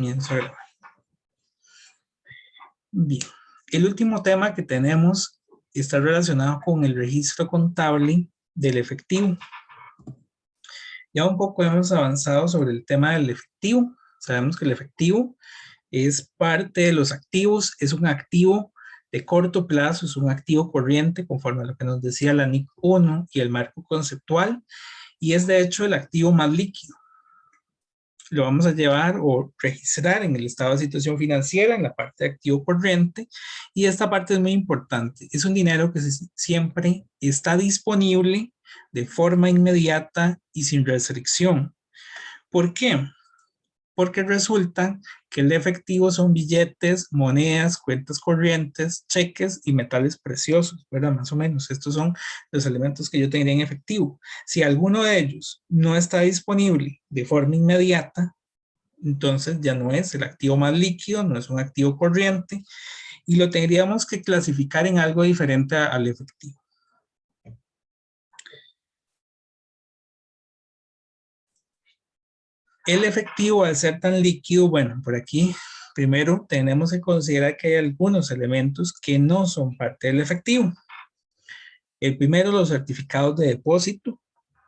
Comienzo a grabar. Bien, el último tema que tenemos está relacionado con el registro contable del efectivo. Ya un poco hemos avanzado sobre el tema del efectivo. Sabemos que el efectivo es parte de los activos, es un activo de corto plazo, es un activo corriente conforme a lo que nos decía la NIC 1 y el marco conceptual, y es de hecho el activo más líquido. Lo vamos a llevar o registrar en el estado de situación financiera, en la parte de activo corriente, y esta parte es muy importante. Es un dinero que siempre está disponible de forma inmediata y sin restricción. ¿Por qué? Porque resulta que el efectivo son billetes, monedas, cuentas corrientes, cheques y metales preciosos, ¿verdad? Más o menos, estos son los elementos que yo tendría en efectivo. Si alguno de ellos no está disponible de forma inmediata, entonces ya no es el activo más líquido, no es un activo corriente, y lo tendríamos que clasificar en algo diferente al efectivo. El efectivo, al ser tan líquido, bueno, por aquí primero tenemos que considerar que hay algunos elementos que no son parte del efectivo. El primero, los certificados de depósito.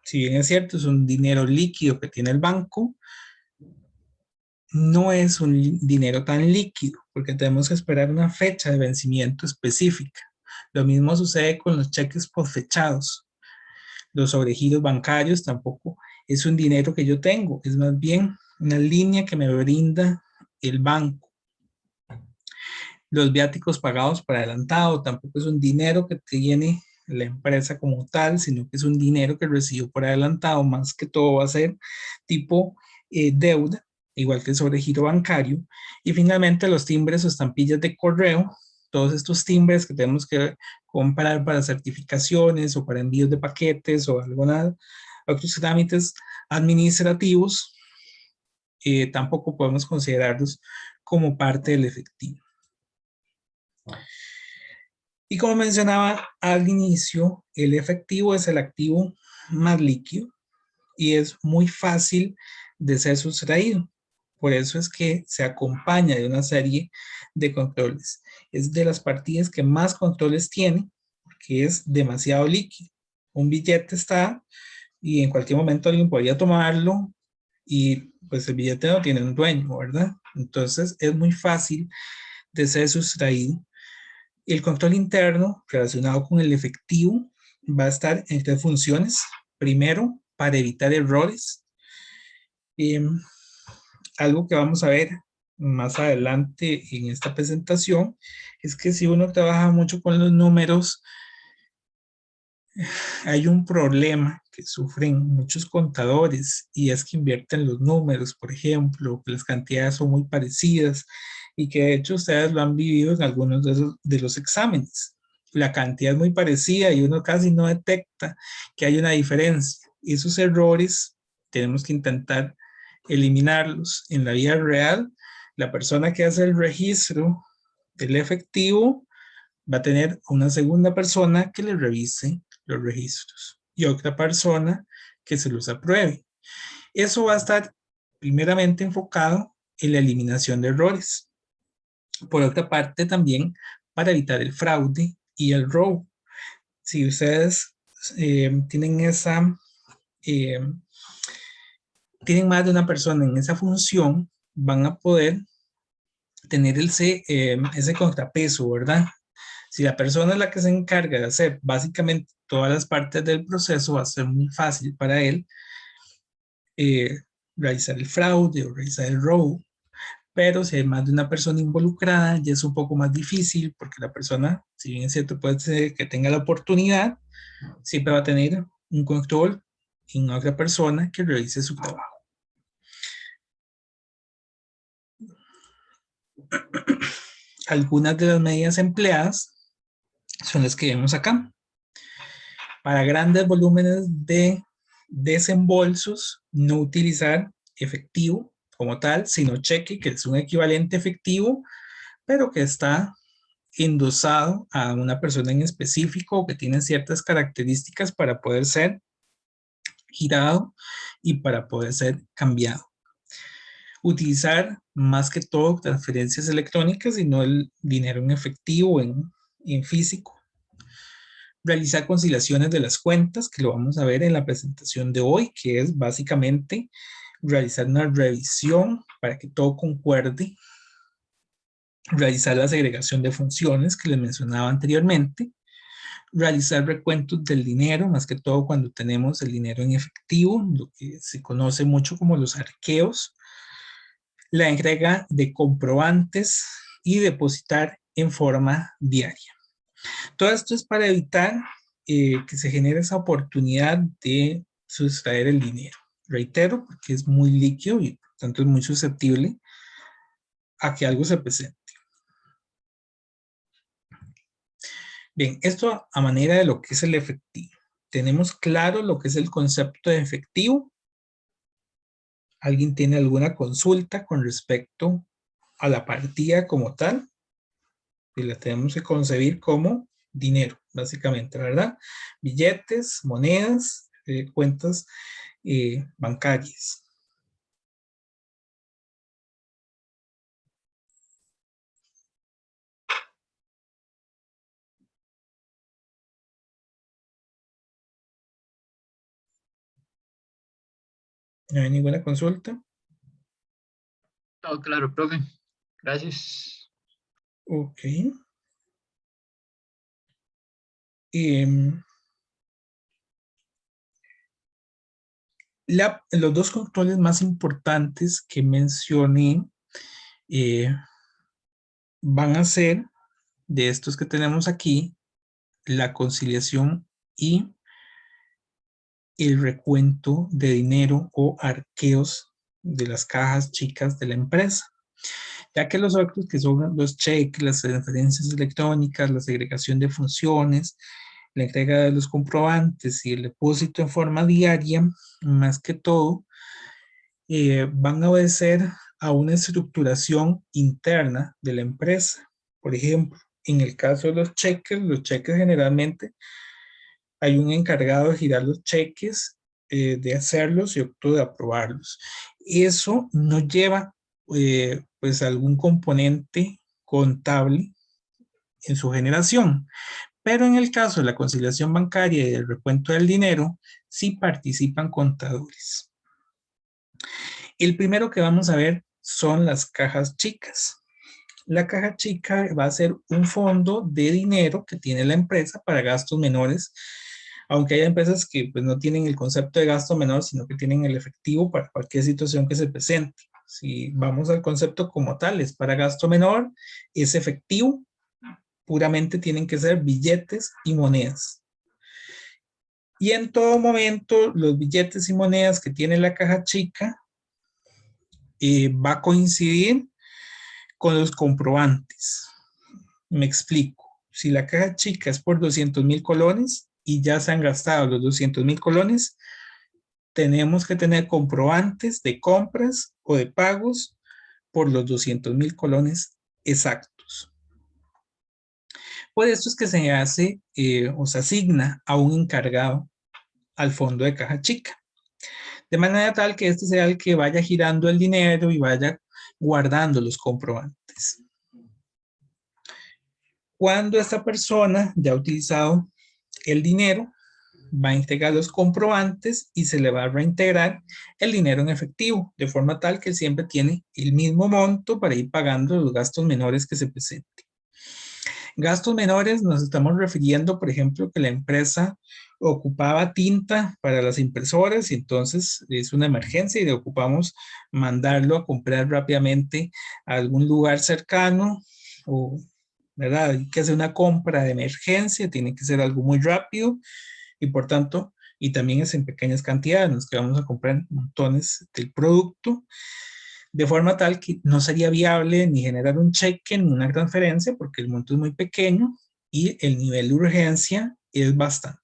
Si bien es cierto, es un dinero líquido que tiene el banco, no es un dinero tan líquido porque tenemos que esperar una fecha de vencimiento específica. Lo mismo sucede con los cheques posfechados. Los sobregiros bancarios tampoco es un dinero que yo tengo, es más bien una línea que me brinda el banco. Los viáticos pagados por adelantado tampoco es un dinero que tiene la empresa como tal, sino que es un dinero que recibo por adelantado, más que todo va a ser tipo deuda, igual que el sobregiro bancario. Y finalmente los timbres o estampillas de correo, todos estos timbres que tenemos que comprar para certificaciones o para envíos de paquetes o algunos otros trámites administrativos, tampoco podemos considerarlos como parte del efectivo. Y como mencionaba al inicio, el efectivo es el activo más líquido y es muy fácil de ser sustraído. Por eso es que se acompaña de una serie de controles. Es de las partidas que más controles tiene porque es demasiado líquido. Un billete está y en cualquier momento alguien podría tomarlo y pues el billete no tiene un dueño, ¿verdad? Entonces es muy fácil de ser sustraído. El control interno relacionado con el efectivo va a estar en tres funciones. Primero, para evitar errores. Algo que vamos a ver más adelante en esta presentación es que si uno trabaja mucho con los números, hay un problema que sufren muchos contadores y es que invierten los números, por ejemplo, que las cantidades son muy parecidas y que de hecho ustedes lo han vivido en algunos de los exámenes. La cantidad es muy parecida y uno casi no detecta que hay una diferencia. Esos errores tenemos que intentar eliminarlos. En la vida real, la persona que hace el registro del efectivo va a tener una segunda persona que le revise los registros y otra persona que se los apruebe. Eso va a estar primeramente enfocado en la eliminación de errores. Por otra parte, también para evitar el fraude y el robo. Si ustedes tienen tienen más de una persona en esa función, van a poder tener ese contrapeso, ¿verdad? Si la persona es la que se encarga de hacer básicamente todas las partes del proceso, va a ser muy fácil para él realizar el fraude o realizar el robo. Pero si hay más de una persona involucrada, ya es un poco más difícil porque la persona, si bien es cierto, puede ser que tenga la oportunidad, siempre va a tener un control en otra persona que realice su trabajo. Algunas de las medidas empleadas son las que vemos acá. Para grandes volúmenes de desembolsos, no utilizar efectivo como tal, sino cheque, que es un equivalente efectivo, pero que está endosado a una persona en específico o que tiene ciertas características para poder ser girado y para poder ser cambiado. Utilizar más que todo transferencias electrónicas y no el dinero en efectivo, en físico. Realizar conciliaciones de las cuentas, que lo vamos a ver en la presentación de hoy, que es básicamente realizar una revisión para que todo concuerde. Realizar la segregación de funciones que les mencionaba anteriormente. Realizar recuentos del dinero, más que todo cuando tenemos el dinero en efectivo, lo que se conoce mucho como los arqueos. La entrega de comprobantes y depositar en forma diaria. Todo esto es para evitar que se genere esa oportunidad de sustraer el dinero. Reitero, porque es muy líquido y por tanto es muy susceptible a que algo se presente. Bien, esto a manera de lo que es el efectivo. ¿Tenemos claro lo que es el concepto de efectivo? ¿Alguien tiene alguna consulta con respecto a la partida como tal? Y la tenemos que concebir como dinero, básicamente, ¿verdad? Billetes, monedas, cuentas bancarias. ¿No hay ninguna consulta? Todo claro, profe. Gracias. Ok. Em, los dos controles más importantes que mencioné van a ser de estos que tenemos aquí, la conciliación y el recuento de dinero o arqueos de las cajas chicas de la empresa. Ya que los otros, que son los cheques, las transferencias electrónicas, la segregación de funciones, la entrega de los comprobantes y el depósito en forma diaria, más que todo, van a obedecer a una estructuración interna de la empresa. Por ejemplo, en el caso de los cheques generalmente hay un encargado de girar los cheques, de hacerlos y otro de aprobarlos. Eso no lleva pues algún componente contable en su generación, pero en el caso de la conciliación bancaria y del recuento del dinero, sí participan contadores. El primero que vamos a ver son las cajas chicas. La caja chica va a ser un fondo de dinero que tiene la empresa para gastos menores, aunque hay empresas que pues, no tienen el concepto de gasto menor, sino que tienen el efectivo para cualquier situación que se presente. Si vamos al concepto como tal, es para gasto menor, es efectivo, puramente tienen que ser billetes y monedas. Y en todo momento, los billetes y monedas que tiene la caja chica va a coincidir con los comprobantes. Me explico. Si la caja chica es por 200,000 colones y ya se han gastado los 200,000 colones, tenemos que tener comprobantes de compras o de pagos por los 200,000 colones exactos. Por esto es que se hace o se asigna a un encargado al fondo de caja chica. De manera tal que este sea el que vaya girando el dinero y vaya guardando los comprobantes. Cuando esta persona ya ha utilizado el dinero, va a integrar los comprobantes y se le va a reintegrar el dinero en efectivo, de forma tal que siempre tiene el mismo monto para ir pagando los gastos menores que se presenten. Gastos menores nos estamos refiriendo, por ejemplo, que la empresa ocupaba tinta para las impresoras y entonces es una emergencia y le ocupamos mandarlo a comprar rápidamente a algún lugar cercano o, ¿verdad? Hay que hacer una compra de emergencia, tiene que ser algo muy rápido y por tanto, y también es en pequeñas cantidades, nos que vamos a comprar montones del producto, de forma tal que no sería viable ni generar un cheque ni una transferencia porque el monto es muy pequeño y el nivel de urgencia es bastante.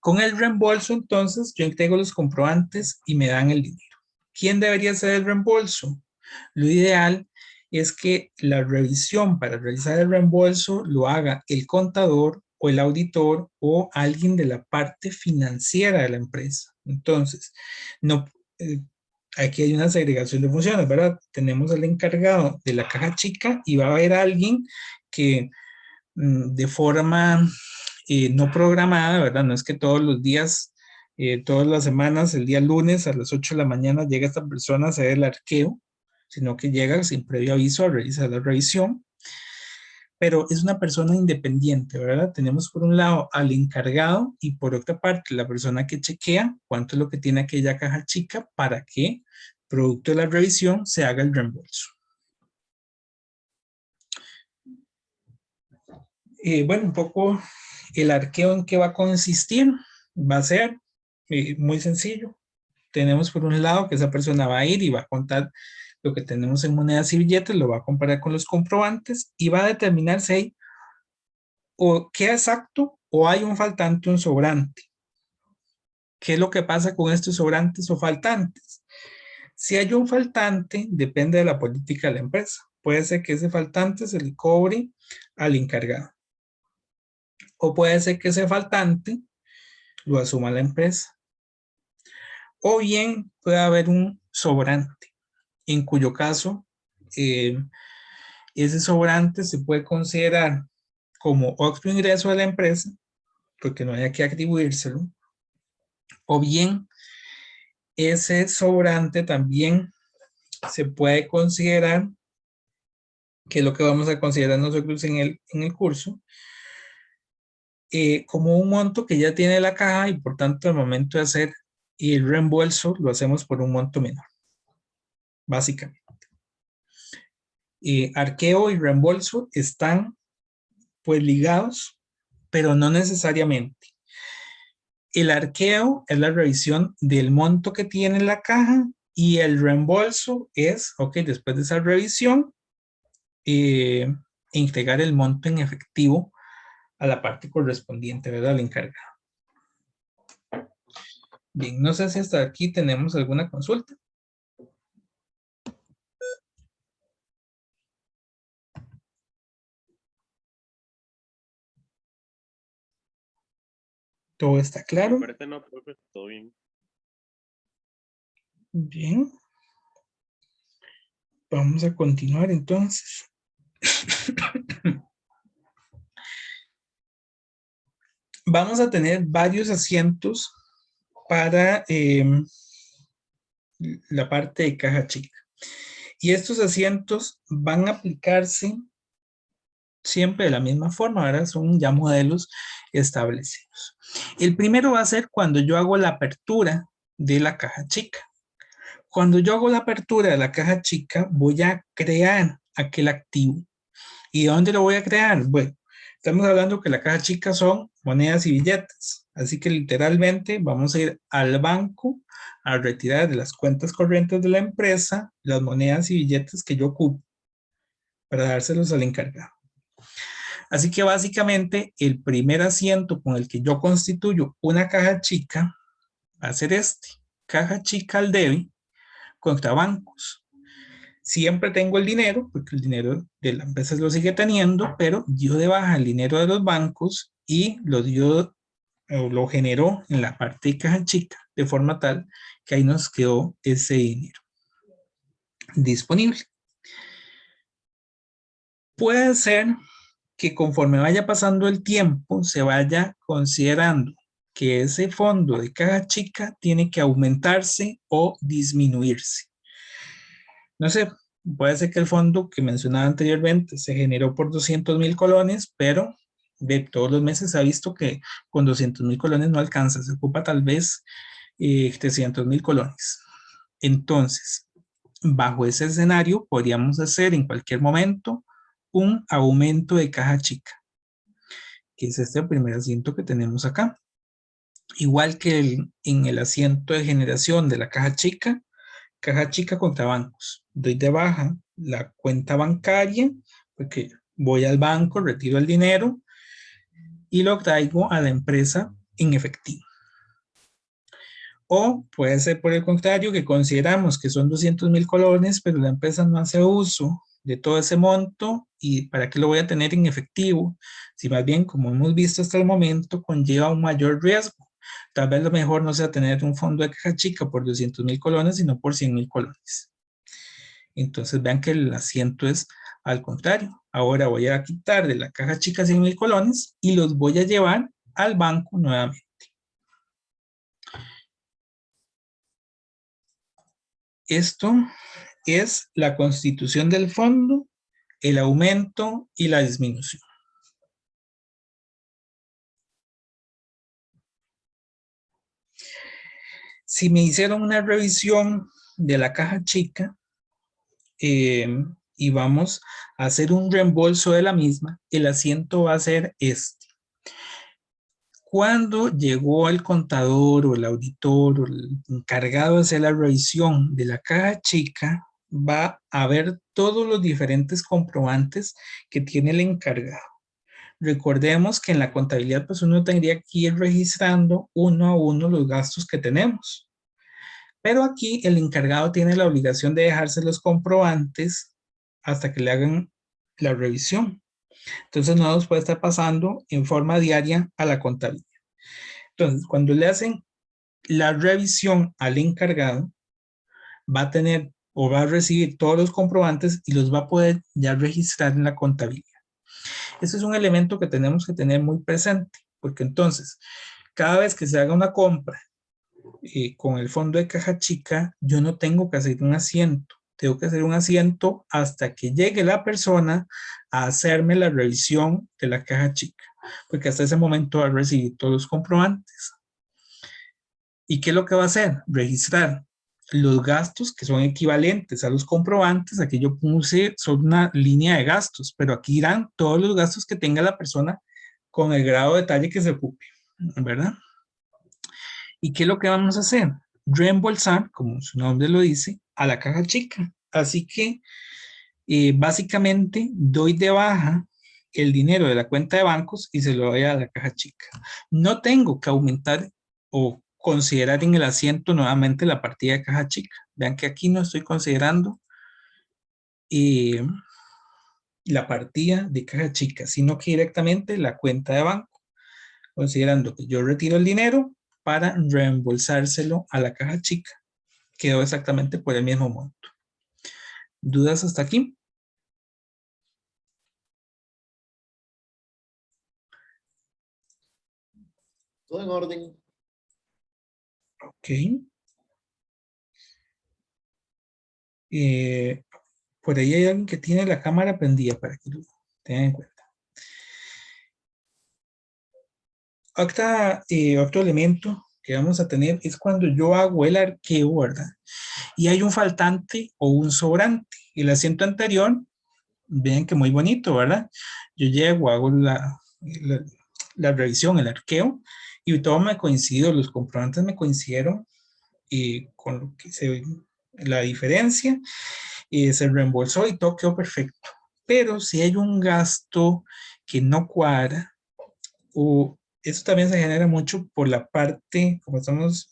Con el reembolso, entonces, yo entrego los comprobantes y me dan el dinero. ¿Quién debería hacer el reembolso? Lo ideal es que la revisión para realizar el reembolso lo haga el contador o el auditor o alguien de la parte financiera de la empresa. Entonces, no, aquí hay una segregación de funciones, ¿verdad? Tenemos al encargado de la caja chica y va a haber alguien que de forma no programada, ¿verdad? No es que todos los días, todas las semanas, el día lunes a las 8 de la mañana llega esta persona a hacer el arqueo, sino que llega sin previo aviso a realizar la revisión, pero es una persona independiente, ¿verdad? Tenemos por un lado al encargado y por otra parte la persona que chequea cuánto es lo que tiene aquella caja chica para que, producto de la revisión, se haga el reembolso. Bueno, un poco el arqueo en qué va a consistir. Va a ser muy sencillo. Tenemos por un lado que esa persona va a ir y va a contar lo que tenemos en monedas y billetes, lo va a comparar con los comprobantes y va a determinar si hay o qué exacto o hay un faltante, un sobrante. ¿Qué es lo que pasa con estos sobrantes o faltantes? Si hay un faltante, depende de la política de la empresa. Puede ser que ese faltante se le cobre al encargado. O puede ser que ese faltante lo asuma la empresa. O bien puede haber un sobrante, en cuyo caso ese sobrante se puede considerar como otro ingreso de la empresa, porque no haya que atribuírselo, o bien ese sobrante también se puede considerar, que es lo que vamos a considerar nosotros en el curso, como un monto que ya tiene la caja y por tanto al momento de hacer el reembolso lo hacemos por un monto menor, básicamente. Arqueo y reembolso están pues ligados, pero no necesariamente. El arqueo es la revisión del monto que tiene la caja y el reembolso es, ok, después de esa revisión, entregar el monto en efectivo a la parte correspondiente, ¿verdad? Al encargado. Bien, no sé si hasta aquí tenemos alguna consulta. ¿Todo está claro? No, profe, todo bien. Bien. Vamos a continuar entonces. Vamos a tener varios asientos para la parte de caja chica. Y estos asientos van a aplicarse siempre de la misma forma, ¿verdad? Son ya modelos establecidos. El primero va a ser cuando yo hago la apertura de la caja chica. Cuando yo hago la apertura de la caja chica, voy a crear aquel activo. ¿Y dónde lo voy a crear? Bueno, estamos hablando que la caja chica son monedas y billetes. Así que literalmente vamos a ir al banco a retirar de las cuentas corrientes de la empresa las monedas y billetes que yo ocupo para dárselos al encargado. Así que básicamente el primer asiento con el que yo constituyo una caja chica va a ser este. Caja chica al debe contra bancos. Siempre tengo el dinero, porque el dinero de la empresa lo sigue teniendo, pero dio de baja el dinero de los bancos y lo dio o lo generó en la parte de caja chica, de forma tal que ahí nos quedó ese dinero disponible. Puede ser que conforme vaya pasando el tiempo se vaya considerando que ese fondo de caja chica tiene que aumentarse o disminuirse. No sé, puede ser que el fondo que mencionaba anteriormente se generó por 200,000 colones, pero de todos los meses se ha visto que con 200,000 colones no alcanza, se ocupa tal vez 300,000 colones. Entonces, bajo ese escenario, podríamos hacer en cualquier momento un aumento de caja chica, que es este primer asiento que tenemos acá. Igual que en el asiento de generación de la caja chica contra bancos. Doy de baja la cuenta bancaria, porque voy al banco, retiro el dinero y lo traigo a la empresa en efectivo. O puede ser por el contrario que consideramos que son 200,000 colones, pero la empresa no hace uso de todo ese monto y para qué lo voy a tener en efectivo, si más bien, como hemos visto hasta el momento, conlleva un mayor riesgo. Tal vez lo mejor no sea tener un fondo de caja chica por 200,000 colones, sino por 100,000 colones. Entonces vean que el asiento es al contrario. Ahora voy a quitar de la caja chica 100,000 colones y los voy a llevar al banco nuevamente. Esto es la constitución del fondo, el aumento y la disminución. Si me hicieron una revisión de la caja chica y vamos a hacer un reembolso de la misma, el asiento va a ser este. Cuando llegó el contador o el auditor o el encargado de hacer la revisión de la caja chica, va a ver todos los diferentes comprobantes que tiene el encargado. Recordemos que en la contabilidad pues uno tendría que ir registrando uno a uno los gastos que tenemos. Pero aquí el encargado tiene la obligación de dejarse los comprobantes hasta que le hagan la revisión. Entonces no nos puede estar pasando en forma diaria a la contabilidad. Entonces, cuando le hacen la revisión al encargado, va a tener o va a recibir todos los comprobantes y los va a poder ya registrar en la contabilidad. Ese es un elemento que tenemos que tener muy presente, porque entonces, cada vez que se haga una compra con el fondo de caja chica, yo no tengo que hacer un asiento. Tengo que hacer un asiento hasta que llegue la persona a hacerme la revisión de la caja chica, porque hasta ese momento va a recibir todos los comprobantes. ¿Y qué es lo que va a hacer? Registrar los gastos que son equivalentes a los comprobantes. Aquí yo puse solo una línea de gastos, pero aquí irán todos los gastos que tenga la persona con el grado de detalle que se ocupe, ¿verdad? ¿Y qué es lo que vamos a hacer? Reembolsar, como su nombre lo dice, a la caja chica. Así que básicamente doy de baja el dinero de la cuenta de bancos y se lo doy a la caja chica. No tengo que aumentar o considerar en el asiento nuevamente la partida de caja chica. Vean que aquí no estoy considerando la partida de caja chica, sino que directamente la cuenta de banco, considerando que yo retiro el dinero para reembolsárselo a la caja chica. Quedó exactamente por el mismo monto. ¿Dudas hasta aquí? Todo en orden. Ok. Por ahí hay alguien que tiene la cámara prendida para que lo tengan en cuenta. Otro elemento que vamos a tener es cuando yo hago el arqueo, ¿verdad? Y hay un faltante o un sobrante. El asiento anterior, vean que muy bonito, ¿verdad? Yo llego, hago la revisión, el arqueo, y todo me coincidió, los comprobantes me coincidieron con lo que la diferencia, se reembolsó y todo quedó perfecto. Pero si hay un gasto que no cuadra, o eso también se genera mucho por la parte, como estamos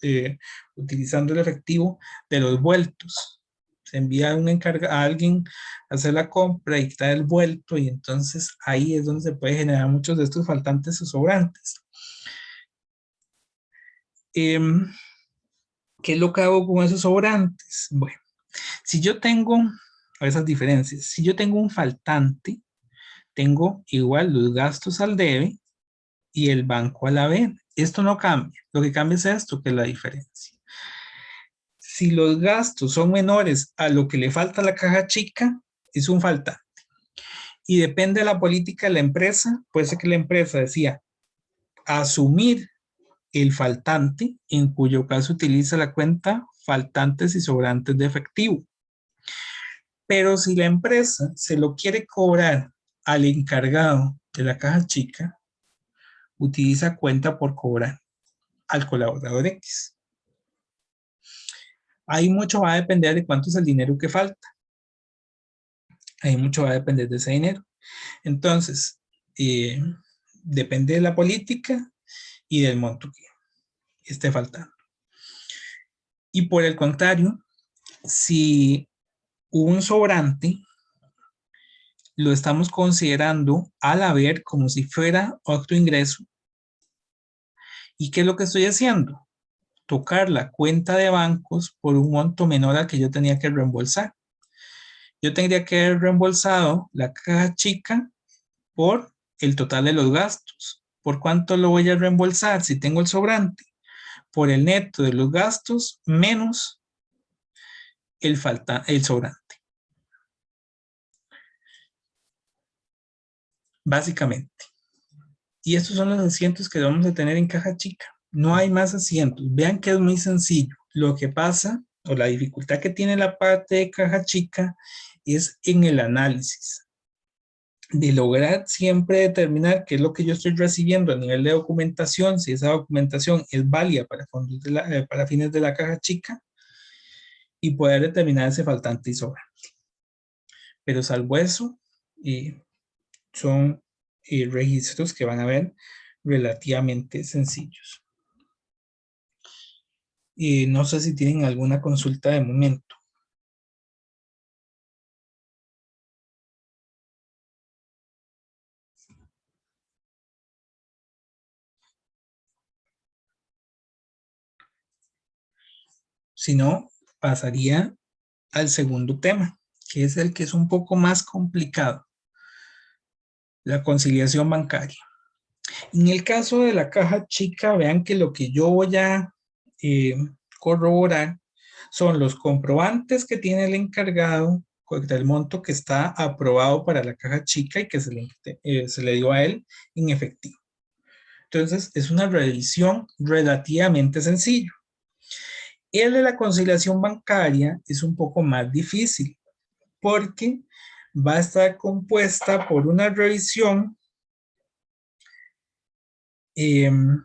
utilizando el efectivo, de los vueltos. Se envía a alguien a hacer la compra y trae el vuelto, y entonces ahí es donde se puede generar muchos de estos faltantes o sobrantes. ¿Qué es lo que hago con esos sobrantes? Bueno, si yo tengo esas diferencias, si yo tengo un faltante, tengo igual los gastos al debe y el banco a la B. Esto no cambia. Lo que cambia es esto, que es la diferencia. Si los gastos son menores a lo que le falta a la caja chica, es un faltante. Y depende de la política de la empresa, puede ser que la empresa decía asumir el faltante, en cuyo caso utiliza la cuenta faltantes y sobrantes de efectivo. Pero si la empresa se lo quiere cobrar al encargado de la caja chica, utiliza cuenta por cobrar al colaborador X. Ahí mucho va a depender de cuánto es el dinero que falta. Ahí mucho va a depender de ese dinero. Entonces, depende de la política y del monto que esté faltando. Y por el contrario, si un sobrante lo estamos considerando al haber como si fuera otro ingreso, ¿Y qué es lo que estoy haciendo? Tocar la cuenta de bancos por un monto menor al que yo tenía que reembolsar. Yo tendría que haber reembolsado la caja chica por el total de los gastos. ¿Por cuánto lo voy a reembolsar si tengo el sobrante? Por el neto de los gastos menos el sobrante. Básicamente. Y estos son los asientos que vamos a tener en caja chica. No hay más asientos. Vean que es muy sencillo. Lo que pasa o la dificultad que tiene la parte de caja chica es en el análisis. De lograr siempre determinar qué es lo que yo estoy recibiendo a nivel de documentación, si esa documentación es válida para fines de la caja chica y poder determinar ese faltante y sobrante. Pero salvo eso, son registros que van a ver relativamente sencillos. No sé si tienen alguna consulta de momento. Si no, pasaría al segundo tema, que es el que es un poco más complicado, la conciliación bancaria. En el caso de la caja chica, vean que lo que yo voy a corroborar son los comprobantes que tiene el encargado del monto que está aprobado para la caja chica y que se le dio a él en efectivo. Entonces, es una revisión relativamente sencilla. El de la conciliación bancaria es un poco más difícil porque va a estar compuesta por una revisión del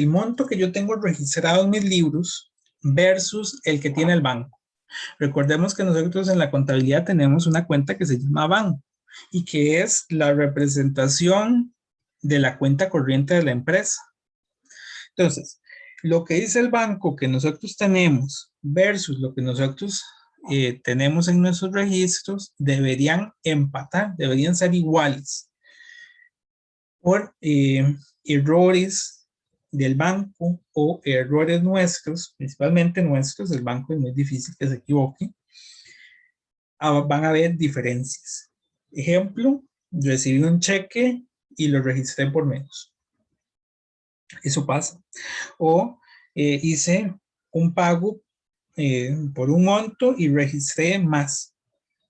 monto que yo tengo registrado en mis libros versus el que tiene el banco. Recordemos que nosotros en la contabilidad tenemos una cuenta que se llama banco y que es la representación de la cuenta corriente de la empresa. Entonces, lo que dice el banco que nosotros tenemos versus lo que nosotros tenemos en nuestros registros deberían empatar, deberían ser iguales por errores del banco o errores nuestros, principalmente nuestros. El banco es muy difícil que se equivoque. Van a haber diferencias. Ejemplo, recibí un cheque y lo registré por menos. Eso pasa. O hice un pago por un monto y registré más.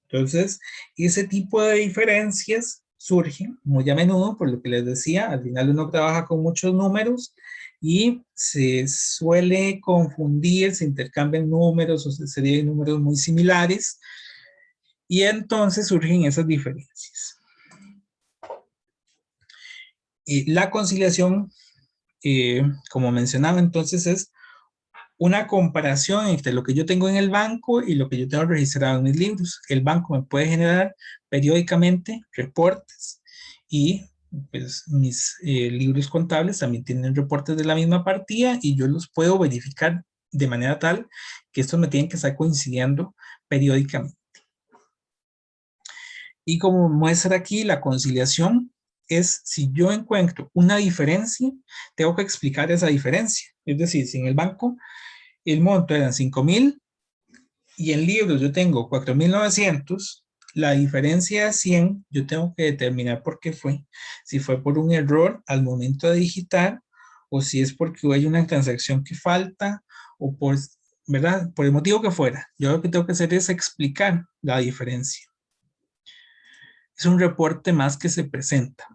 Entonces, ese tipo de diferencias surgen muy a menudo, por lo que les decía, al final uno trabaja con muchos números y se suele confundir, se intercambian números o se serían números muy similares y entonces surgen esas diferencias. La conciliación, como mencionaba, entonces es una comparación entre lo que yo tengo en el banco y lo que yo tengo registrado en mis libros. El banco me puede generar periódicamente reportes y pues mis libros contables también tienen reportes de la misma partida y yo los puedo verificar de manera tal que estos me tienen que estar coincidiendo periódicamente. Y como muestra aquí, la conciliación es si yo encuentro una diferencia, tengo que explicar esa diferencia. Es decir, si en el banco el monto eran 5,000 y en libros yo tengo 4,900, la diferencia de 100 yo tengo que determinar por qué fue. Si fue por un error al momento de digitar o si es porque hay una transacción que falta o por, ¿verdad? Por el motivo que fuera. Yo lo que tengo que hacer es explicar la diferencia. Es un reporte más que se presenta.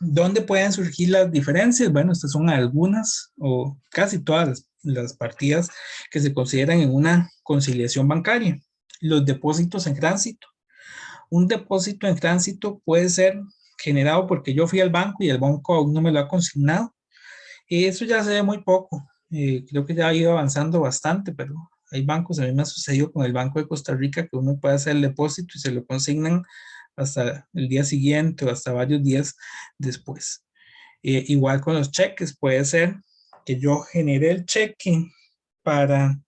¿Dónde pueden surgir las diferencias? Bueno, estas son algunas o casi todas las partidas que se consideran en una conciliación bancaria. Los depósitos en tránsito. Un depósito en tránsito puede ser generado porque yo fui al banco y el banco aún no me lo ha consignado. Eso ya se ve muy poco. Creo que ya ha ido avanzando bastante, pero hay bancos, a mí me ha sucedido con el Banco de Costa Rica que uno puede hacer el depósito y se lo consignan hasta el día siguiente o hasta varios días después. Igual con los cheques, puede ser que yo genere el cheque para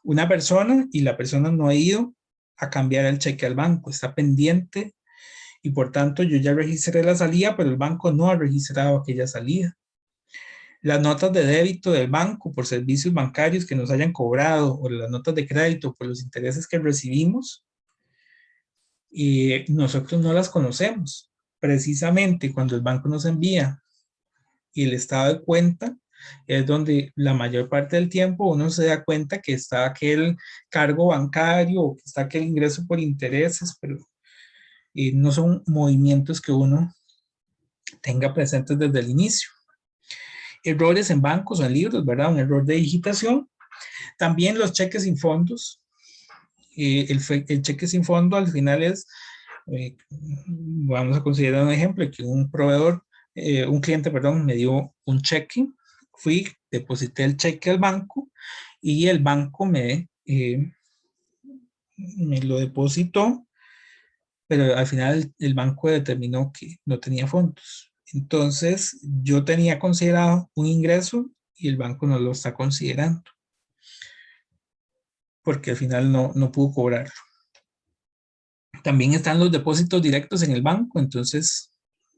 una persona y la persona no ha ido a cambiar el cheque al banco, está pendiente y por tanto yo ya registré la salida, pero el banco no ha registrado aquella salida. Las notas de débito del banco por servicios bancarios que nos hayan cobrado o las notas de crédito por los intereses que recibimos, nosotros no las conocemos. Precisamente cuando el banco nos envía y el estado de cuenta, es donde la mayor parte del tiempo uno se da cuenta que está aquel cargo bancario o que está aquel ingreso por intereses, pero no son movimientos que uno tenga presentes desde el inicio. Errores en bancos o en libros, ¿verdad? Un error de digitación. También los cheques sin fondos. El cheque sin fondo al final es, vamos a considerar un ejemplo, que un proveedor, un cliente, perdón, me dio un cheque, fui, deposité el cheque al banco y el banco me lo depositó, pero al final el banco determinó que no tenía fondos. Entonces yo tenía considerado un ingreso y el banco no lo está considerando, porque al final no pudo cobrarlo. También están los depósitos directos en el banco, entonces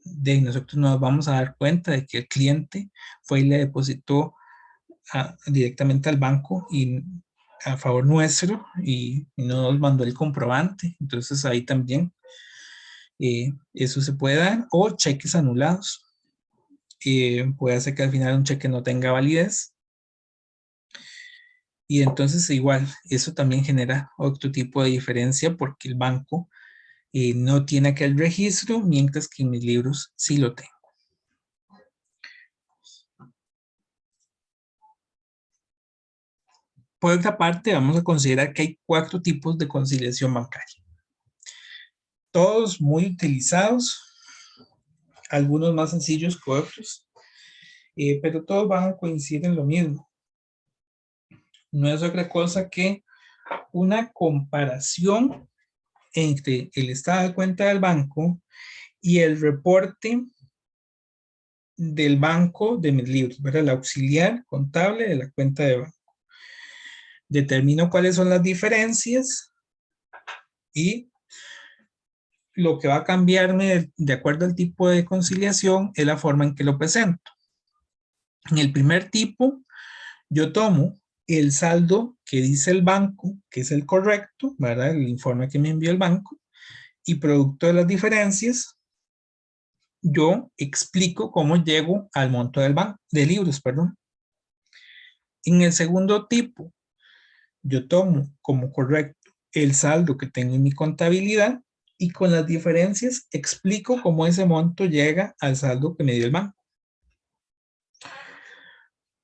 nosotros nos vamos a dar cuenta de que el cliente fue y le depositó directamente al banco y a favor nuestro y no nos mandó el comprobante. Entonces ahí también eso se puede dar, o cheques anulados. Puede hacer que al final un cheque no tenga validez. Y entonces igual, eso también genera otro tipo de diferencia porque el banco no tiene aquel registro, mientras que en mis libros sí lo tengo. Por otra parte, vamos a considerar que hay 4 tipos de conciliación bancaria. Todos muy utilizados, algunos más sencillos que otros, pero todos van a coincidir en lo mismo. No es otra cosa que una comparación entre el estado de cuenta del banco y el reporte del banco de mis libros, ¿verdad? El auxiliar contable de la cuenta de banco. Determino cuáles son las diferencias y lo que va a cambiarme de acuerdo al tipo de conciliación es la forma en que lo presento. En el primer tipo, yo tomo el saldo que dice el banco, que es el correcto, ¿verdad? El informe que me envió el banco, y producto de las diferencias, yo explico cómo llego al monto del banco, de libros, perdón. En el segundo tipo, yo tomo como correcto el saldo que tengo en mi contabilidad y con las diferencias explico cómo ese monto llega al saldo que me dio el banco.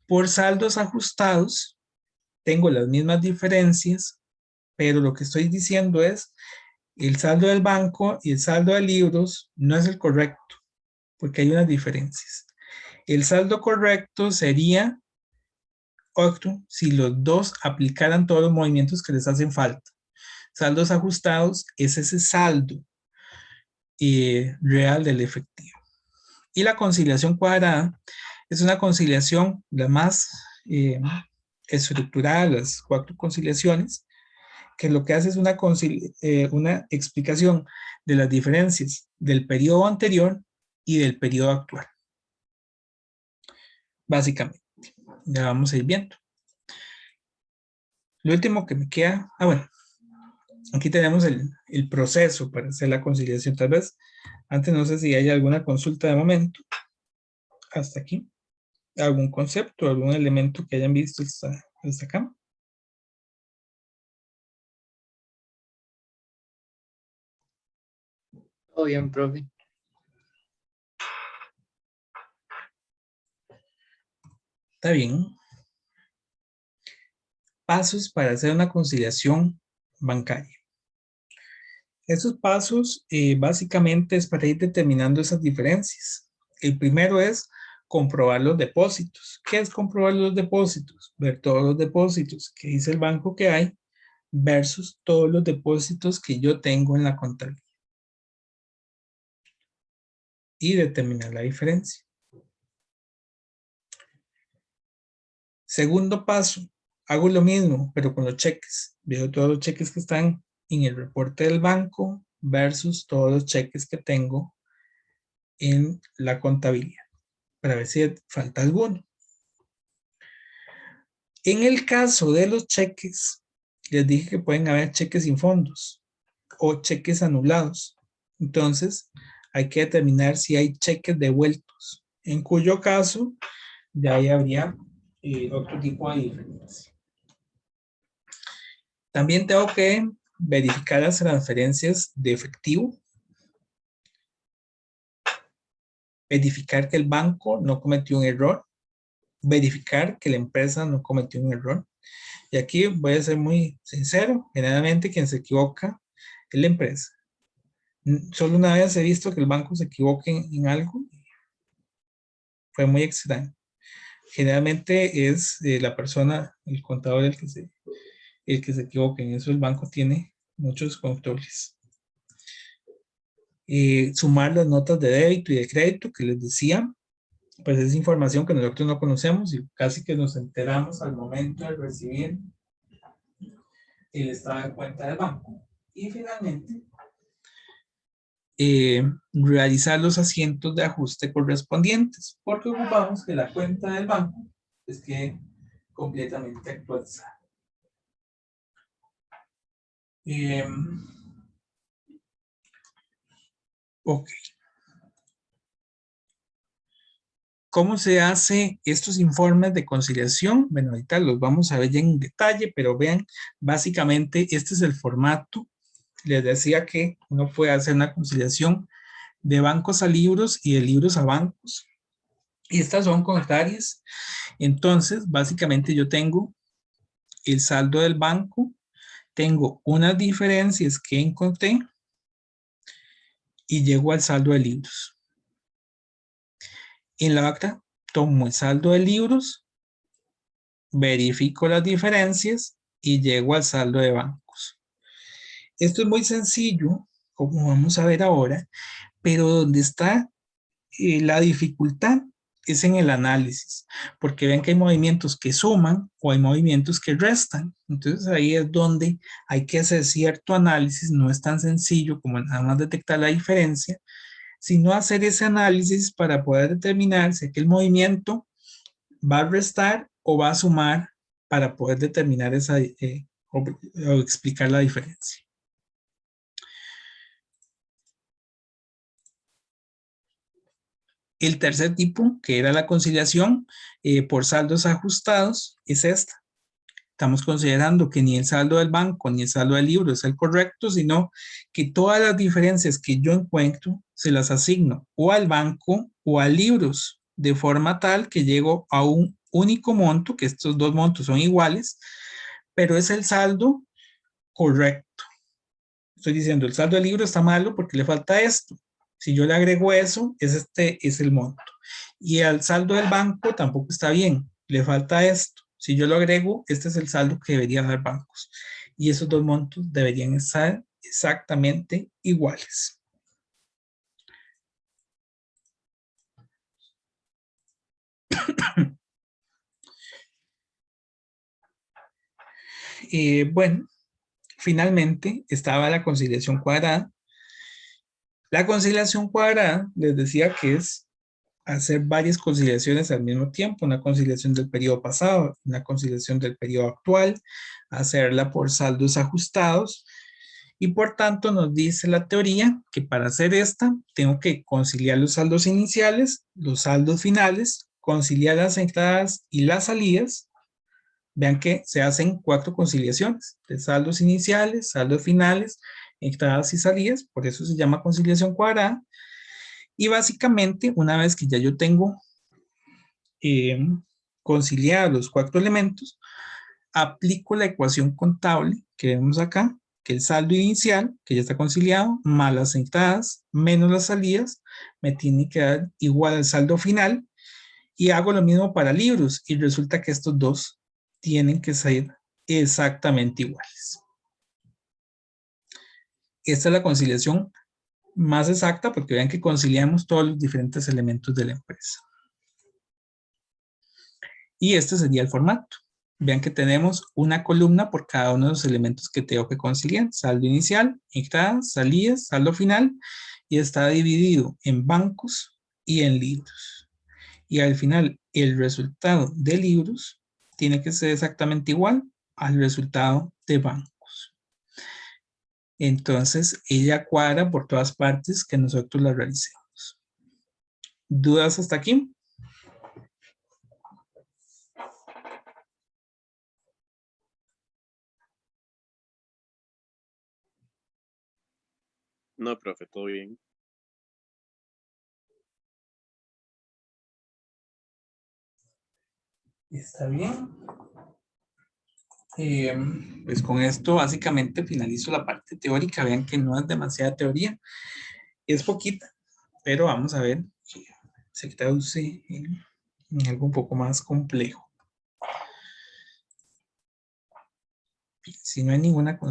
Por saldos ajustados, tengo las mismas diferencias, pero lo que estoy diciendo es el saldo del banco y el saldo de libros no es el correcto, porque hay unas diferencias. El saldo correcto sería otro si los dos aplicaran todos los movimientos que les hacen falta. Saldos ajustados es ese saldo real del efectivo. Y la conciliación cuadrada es una conciliación la más estructurada, las 4 conciliaciones, que lo que hace es una explicación de las diferencias del periodo anterior y del periodo actual. Básicamente, ya vamos a ir viendo. Lo último que me queda, bueno, aquí tenemos el proceso para hacer la conciliación. Tal vez antes no sé si hay alguna consulta de momento. Hasta aquí. ¿Algún concepto, algún elemento que hayan visto hasta acá? Todo bien, profe. Está bien. Pasos para hacer una conciliación bancaria. Esos pasos básicamente es para ir determinando esas diferencias. El primero es comprobar los depósitos. ¿Qué es comprobar los depósitos? Ver todos los depósitos que dice el banco que hay versus todos los depósitos que yo tengo en la contabilidad. Y determinar la diferencia. Segundo paso, hago lo mismo, pero con los cheques. Veo todos los cheques que están en el reporte del banco versus todos los cheques que tengo en la contabilidad, para ver si falta alguno. En el caso de los cheques, les dije que pueden haber cheques sin fondos o cheques anulados. Entonces, hay que determinar si hay cheques devueltos, en cuyo caso, de ahí habría otro tipo de diferencia. También tengo que verificar las transferencias de efectivo, verificar que el banco no cometió un error, verificar que la empresa no cometió un error. Y aquí voy a ser muy sincero, generalmente quien se equivoca es la empresa. Solo una vez he visto que el banco se equivoque en algo, fue muy extraño. Generalmente es la persona, el contador el que se equivoca. En eso el banco tiene muchos controles. Sumar las notas de débito y de crédito que les decía, pues es información que nosotros no conocemos y casi que nos enteramos al momento de recibir el estado de cuenta del banco. Y finalmente, realizar los asientos de ajuste correspondientes, porque ocupamos que la cuenta del banco quede completamente actualizada. Ok. ¿Cómo se hace estos informes de conciliación? Bueno, ahorita los vamos a ver ya en detalle, pero vean, básicamente este es el formato. Les decía que uno puede hacer una conciliación de bancos a libros y de libros a bancos. Y estas son contrarias. Entonces, básicamente yo tengo el saldo del banco, tengo unas diferencias que encontré y llego al saldo de libros. En la acta tomo el saldo de libros, verifico las diferencias y llego al saldo de bancos. Esto es muy sencillo, como vamos a ver ahora, pero donde está la dificultad es en el análisis, porque ven que hay movimientos que suman o hay movimientos que restan. Entonces ahí es donde hay que hacer cierto análisis. No es tan sencillo como nada más detectar la diferencia, sino hacer ese análisis para poder determinar si el movimiento va a restar o va a sumar para poder determinar esa o explicar la diferencia. El tercer tipo, que era la conciliación por saldos ajustados, es esta. Estamos considerando que ni el saldo del banco ni el saldo del libro es el correcto, sino que todas las diferencias que yo encuentro se las asigno o al banco o a libros, de forma tal que llego a un único monto, que estos dos montos son iguales, pero es el saldo correcto. Estoy diciendo, el saldo del libro está malo porque le falta esto. Si yo le agrego eso, este es el monto. Y al saldo del banco tampoco está bien, le falta esto. Si yo lo agrego, este es el saldo que deberían dar bancos. Y esos dos montos deberían estar exactamente iguales. Bueno, finalmente estaba la conciliación cuadrada. La conciliación cuadrada, les decía que es hacer varias conciliaciones al mismo tiempo, una conciliación del periodo pasado, una conciliación del periodo actual, hacerla por saldos ajustados y por tanto nos dice la teoría que para hacer esta tengo que conciliar los saldos iniciales, los saldos finales, conciliar las entradas y las salidas. Vean que se hacen 4 conciliaciones de saldos iniciales, saldos finales, entradas y salidas, por eso se llama conciliación cuadrada. Y básicamente, una vez que ya yo tengo conciliados los 4 elementos, aplico la ecuación contable que vemos acá, que el saldo inicial, que ya está conciliado, más las entradas, menos las salidas, me tiene que dar igual al saldo final, y hago lo mismo para libros, y resulta que estos dos tienen que ser exactamente iguales. Esta es la conciliación más exacta, porque vean que conciliamos todos los diferentes elementos de la empresa. Y este sería el formato. Vean que tenemos una columna por cada uno de los elementos que tengo que conseguir. Saldo inicial, entradas, salidas, saldo final, y está dividido en bancos y en libros. Y al final, el resultado de libros tiene que ser exactamente igual al resultado de bancos. Entonces, ella cuadra por todas partes que nosotros la realicemos. ¿Dudas hasta aquí? No, profe, todo bien. Está bien. Pues con esto básicamente finalizo la parte teórica. Vean que no es demasiada teoría, es poquita, pero vamos a ver que se traduce en algo un poco más complejo. Si no hay ninguna